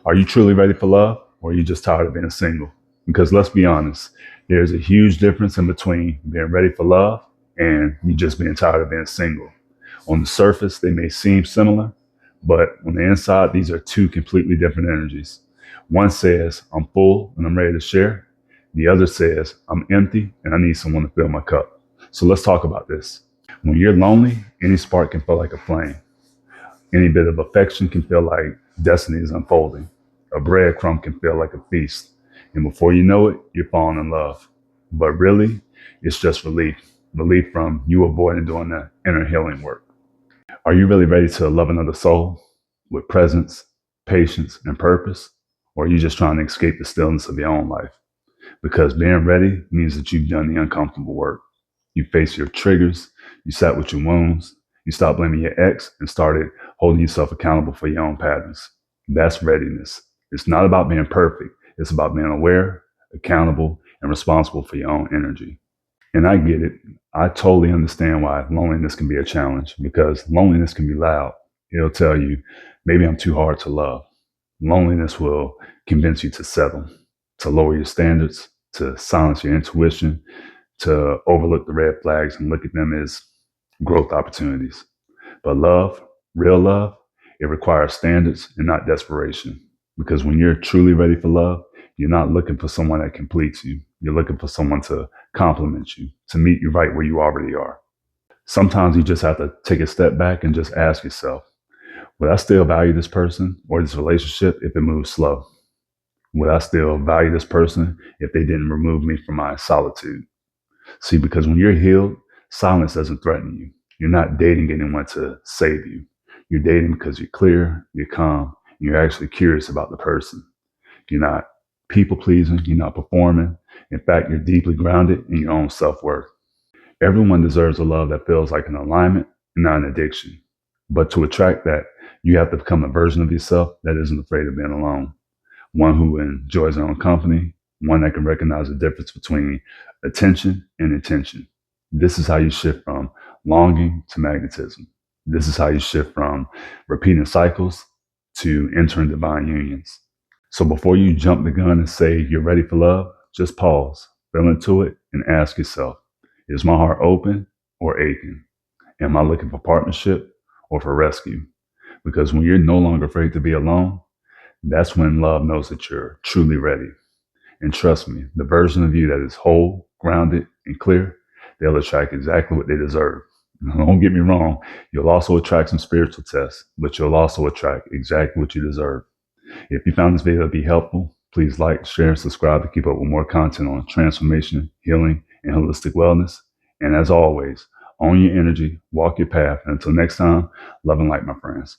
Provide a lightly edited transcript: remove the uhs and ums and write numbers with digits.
Are you truly ready for love, or are you just tired of being single? Because let's be honest, there's a huge difference in between being ready for love and you just being tired of being single. On the surface, they may seem similar, but on the inside, these are two completely different energies. One says, I'm full and I'm ready to share. The other says, I'm empty and I need someone to fill my cup. So let's talk about this. When you're lonely, any spark can feel like a flame. Any bit of affection can feel like destiny is unfolding. A breadcrumb can feel like a feast. And before you know it, you're falling in love. But really, it's just relief. Relief from you avoiding doing the inner healing work. Are you really ready to love another soul with presence, patience, and purpose? Or are you just trying to escape the stillness of your own life? Because being ready means that you've done the uncomfortable work. You faced your triggers, you sat with your wounds, you stopped blaming your ex and started holding yourself accountable for your own patterns. That's readiness. It's not about being perfect, it's about being aware, accountable, and responsible for your own energy. And I get it. I totally understand why loneliness can be a challenge because loneliness can be loud. It'll tell you, maybe I'm too hard to love. Loneliness will convince you to settle, to lower your standards, to silence your intuition, to overlook the red flags and look at them as growth opportunities. But love, real love, it requires standards and not desperation. Because when you're truly ready for love, you're not looking for someone that completes you. You're looking for someone to complement you, to meet you right where you already are. Sometimes you just have to take a step back and just ask yourself, would I still value this person or this relationship if it moves slow? Would I still value this person if they didn't remove me from my solitude? See, because when you're healed, silence doesn't threaten you. You're not dating anyone to save you. You're dating because you're clear, you're calm, and you're actually curious about the person. You're not people pleasing, you're not performing. In fact, you're deeply grounded in your own self worth. Everyone deserves a love that feels like an alignment and not an addiction. But to attract that, you have to become a version of yourself that isn't afraid of being alone, one who enjoys their own company, one that can recognize the difference between attention and intention. This is how you shift from longing to magnetism. This is how you shift from repeating cycles to entering divine unions. So before you jump the gun and say you're ready for love, just pause, feel into it, and ask yourself, is my heart open or aching? Am I looking for partnership or for rescue? Because when you're no longer afraid to be alone, that's when love knows that you're truly ready. And trust me, the version of you that is whole, grounded, and clear, they'll attract exactly what they deserve. Don't get me wrong, you'll also attract some spiritual tests, but you'll also attract exactly what you deserve. If you found this video to be helpful, please like, share, and subscribe to keep up with more content on transformation, healing, and holistic wellness. And as always, own your energy, walk your path. And until next time, love and light, my friends.